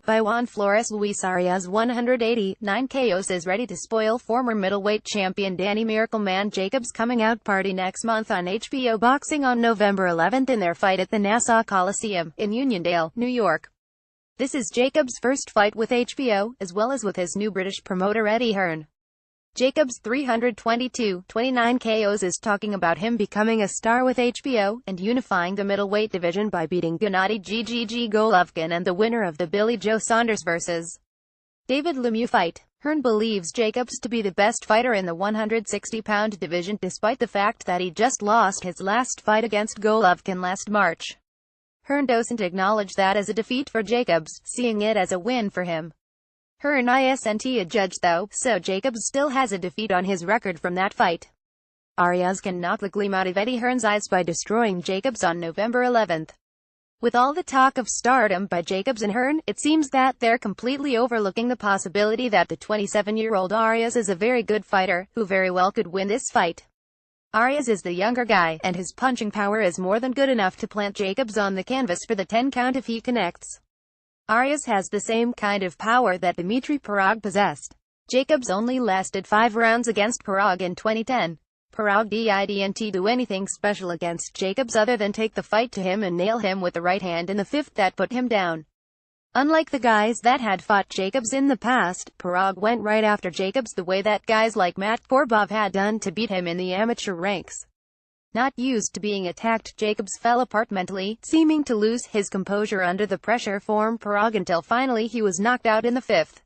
by Juan Flores Luis Arias. 189 KOs is ready to spoil former middleweight champion Danny "Miracle Man" Jacobs' coming out party next month on HBO Boxing on November 11th in their fight at the Nassau Coliseum, in Uniondale, New York. This is Jacobs' first fight with HBO, as well as with his new British promoter Eddie Hearn. Jacobs' 329 KOs is talking about him becoming a star with HBO, and unifying the middleweight division by beating Gennady Golovkin and the winner of the Billy Joe Saunders vs. David Lemieux fight. Hearn believes Jacobs to be the best fighter in the 160-pound division, despite the fact that he just lost his last fight against Golovkin last March. Hearn doesn't acknowledge that as a defeat for Jacobs, seeing it as a win for him. Hearn isn't a judge though, so Jacobs still has a defeat on his record from that fight. Arias can knock the gleam out of Eddie Hearn's eyes by destroying Jacobs on November 11th. With all the talk of stardom by Jacobs and Hearn, it seems that they're completely overlooking the possibility that the 27-year-old Arias is a very good fighter, who very well could win this fight. Arias is the younger guy, and his punching power is more than good enough to plant Jacobs on the canvas for the 10 count if he connects. Arias has the same kind of power that Dmitry Pirog possessed. Jacobs only lasted 5 rounds against Pirog in 2010. Pirog didn't do anything special against Jacobs other than take the fight to him and nail him with the right hand in the 5th that put him down. Unlike the guys that had fought Jacobs in the past, Pirog went right after Jacobs the way that guys like Matt Korbov had done to beat him in the amateur ranks. Not used to being attacked, Jacobs fell apart mentally, seeming to lose his composure under the pressure from Pirog until finally he was knocked out in the 5th.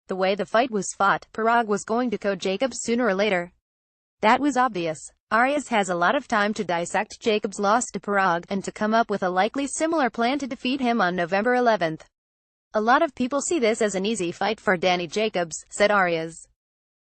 The way the fight was fought, Pirog was going to KO Jacobs sooner or later. That was obvious. Arias has a lot of time to dissect Jacobs' loss to Pirog, and to come up with a likely similar plan to defeat him on November 11th. A lot of people see this as an easy fight for Danny Jacobs, said Arias.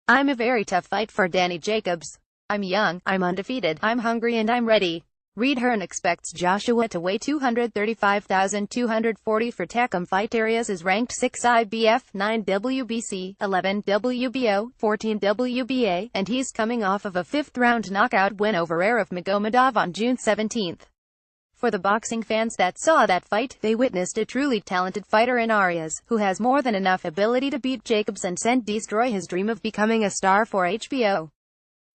I'm a very tough fight for Danny Jacobs. I'm young, I'm undefeated, I'm hungry and I'm ready. Hearn expects Joshua to weigh 235,240 for Tecum fight. Arias is ranked 6 IBF, 9 WBC, 11 WBO, 14 WBA, and he's coming off of a 5th-round knockout win over Arif Magomedov on June 17. For the boxing fans that saw that fight, they witnessed a truly talented fighter in Arias, who has more than enough ability to beat Jacobs and destroy his dream of becoming a star for HBO.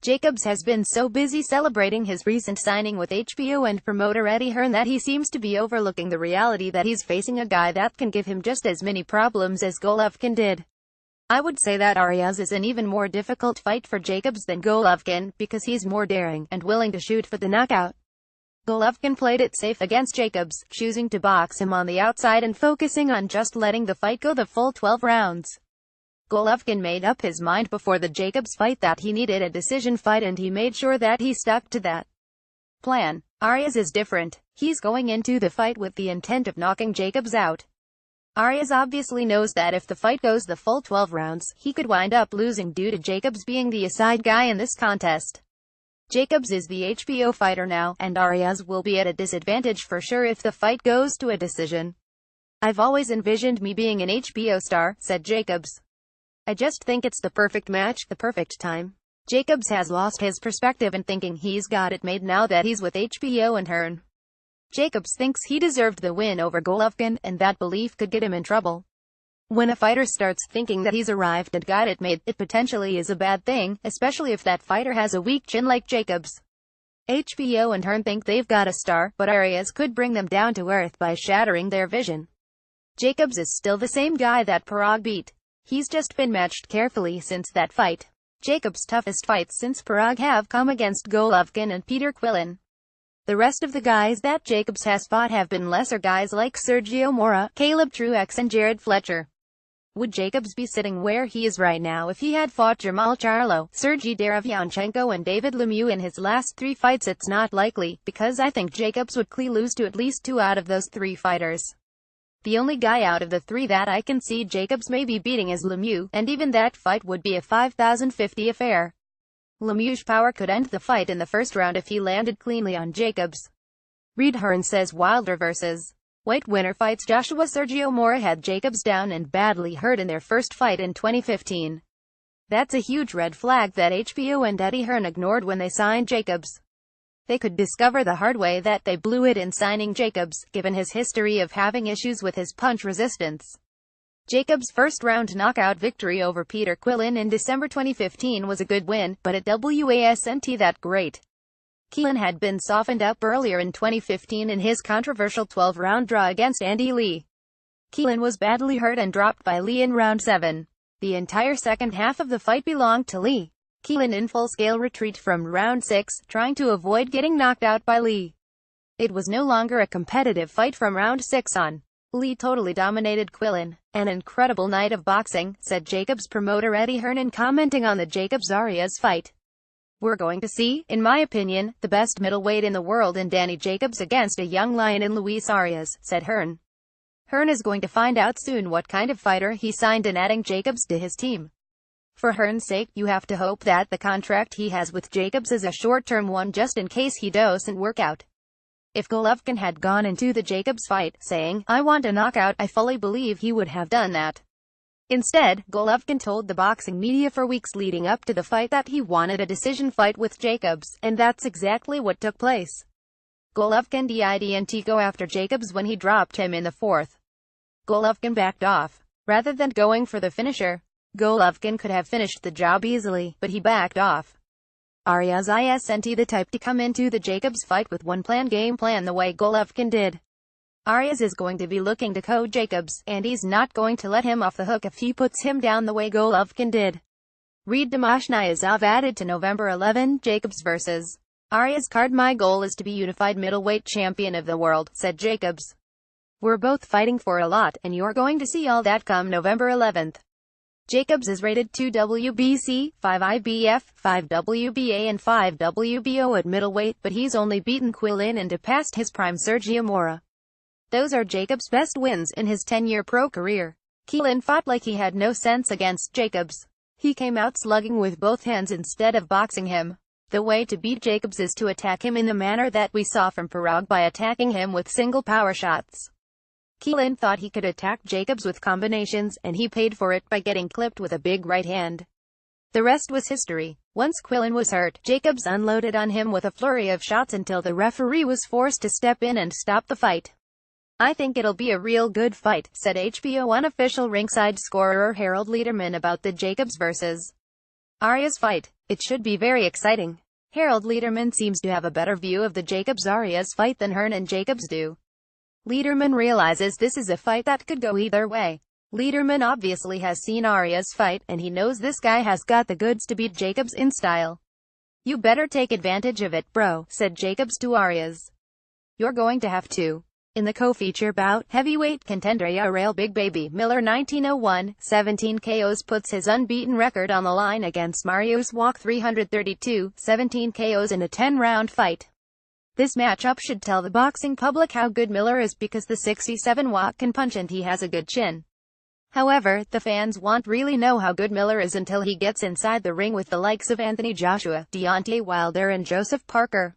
Jacobs has been so busy celebrating his recent signing with HBO and promoter Eddie Hearn that he seems to be overlooking the reality that he's facing a guy that can give him just as many problems as Golovkin did. I would say that Arias is an even more difficult fight for Jacobs than Golovkin, because he's more daring, and willing to shoot for the knockout. Golovkin played it safe against Jacobs, choosing to box him on the outside and focusing on just letting the fight go the full 12 rounds. Golovkin made up his mind before the Jacobs fight that he needed a decision fight, and he made sure that he stuck to that plan. Arias is different. He's going into the fight with the intent of knocking Jacobs out. Arias obviously knows that if the fight goes the full 12 rounds, he could wind up losing due to Jacobs being the aside guy in this contest. Jacobs is the HBO fighter now, and Arias will be at a disadvantage for sure if the fight goes to a decision. I've always envisioned me being an HBO star, said Jacobs. I just think it's the perfect match, the perfect time. Jacobs has lost his perspective and thinking he's got it made now that he's with HBO and Hearn. Jacobs thinks he deserved the win over Golovkin, and that belief could get him in trouble. When a fighter starts thinking that he's arrived and got it made, it potentially is a bad thing, especially if that fighter has a weak chin like Jacobs. HBO and Hearn think they've got a star, but Arias could bring them down to earth by shattering their vision. Jacobs is still the same guy that Pirog beat. He's just been matched carefully since that fight. Jacobs' toughest fights since Pirog have come against Golovkin and Peter Quillin. The rest of the guys that Jacobs has fought have been lesser guys like Sergio Mora, Caleb Truex and Jared Fletcher. Would Jacobs be sitting where he is right now if he had fought Jermall Charlo, Sergey Derevyanchenko and David Lemieux in his last 3 fights? It's not likely, because I think Jacobs would lose to at least 2 out of those 3 fighters. The only guy out of the 3 that I can see Jacobs may be beating is Lemieux, and even that fight would be a 50-50 affair. Lemieux's power could end the fight in the 1st round if he landed cleanly on Jacobs. Hearn says Wilder vs. White winner fights Joshua. Sergio Mora had Jacobs down and badly hurt in their first fight in 2015. That's a huge red flag that HBO and Eddie Hearn ignored when they signed Jacobs. They could discover the hard way that they blew it in signing Jacobs, given his history of having issues with his punch resistance. Jacobs' first-round knockout victory over Peter Quillin in December 2015 was a good win, but it wasn't that great. Quillin had been softened up earlier in 2015 in his controversial 12-round draw against Andy Lee. Quillin was badly hurt and dropped by Lee in round 7. The entire second half of the fight belonged to Lee. Quillin in full-scale retreat from round 6, trying to avoid getting knocked out by Lee. It was no longer a competitive fight from round 6 on. Lee totally dominated Quillin. An incredible night of boxing, said Jacobs promoter Eddie Hernan commenting on the Jacobs-Arias fight. We're going to see, in my opinion, the best middleweight in the world in Danny Jacobs against a young lion in Luis Arias, said Hearn. Hearn is going to find out soon what kind of fighter he signed in adding Jacobs to his team. For Hearn's sake, you have to hope that the contract he has with Jacobs is a short-term one just in case he doesn't work out. If Golovkin had gone into the Jacobs fight, saying, "I want a knockout," I fully believe he would have done that. Instead, Golovkin told the boxing media for weeks leading up to the fight that he wanted a decision fight with Jacobs, and that's exactly what took place. Golovkin didn't go after Jacobs when he dropped him in the 4th. Golovkin backed off. Rather than going for the finisher, Golovkin could have finished the job easily, but he backed off. Arias isn't the type to come into the Jacobs fight with one game plan the way Golovkin did. Arias is going to be looking to coach Jacobs, and he's not going to let him off the hook if he puts him down the way Golovkin did. Read Damashnyazov added to November 11, Jacobs vs. Arias card. My goal is to be unified middleweight champion of the world, said Jacobs. We're both fighting for a lot, and you're going to see all that come November 11th. Jacobs is rated 2 WBC, 5 IBF, 5 WBA and 5 WBO at middleweight, but he's only beaten Quillin and passed his prime Sergio Mora. Those are Jacobs' best wins in his 10-year pro career. Quillin fought like he had no sense against Jacobs. He came out slugging with both hands instead of boxing him. The way to beat Jacobs is to attack him in the manner that we saw from Parag by attacking him with single power shots. Quillin thought he could attack Jacobs with combinations, and he paid for it by getting clipped with a big right hand. The rest was history. Once Quillin was hurt, Jacobs unloaded on him with a flurry of shots until the referee was forced to step in and stop the fight. I think it'll be a real good fight, said HBO unofficial ringside scorer Harold Lederman about the Jacobs vs. Arias fight. It should be very exciting. Harold Lederman seems to have a better view of the Jacobs-Arias fight than Hearn and Jacobs do. Lederman realizes this is a fight that could go either way. Lederman obviously has seen Arias fight, and he knows this guy has got the goods to beat Jacobs in style. You better take advantage of it, bro, said Jacobs to Arias. You're going to have to. In the co-feature bout, heavyweight contender Yarrell Big Baby Miller 1901, 17 KOs puts his unbeaten record on the line against Mariusz Wach 332, 17 KOs in a 10-round fight. This matchup should tell the boxing public how good Miller is because the 67 Wach can punch and he has a good chin. However, the fans won't really know how good Miller is until he gets inside the ring with the likes of Anthony Joshua, Deontay Wilder and Joseph Parker.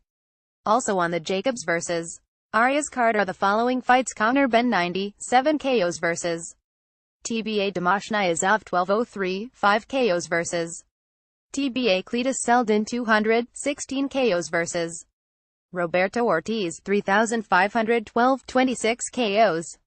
Also on the Jacobs vs. Arias card are the following fights: Conor Benn 90, 7 KOs vs. TBA Damashnyazov 1203, 5 KOs vs. TBA Cletus Seldon 200, 16 KOs vs. Roberto Ortiz 3512, 26 KOs.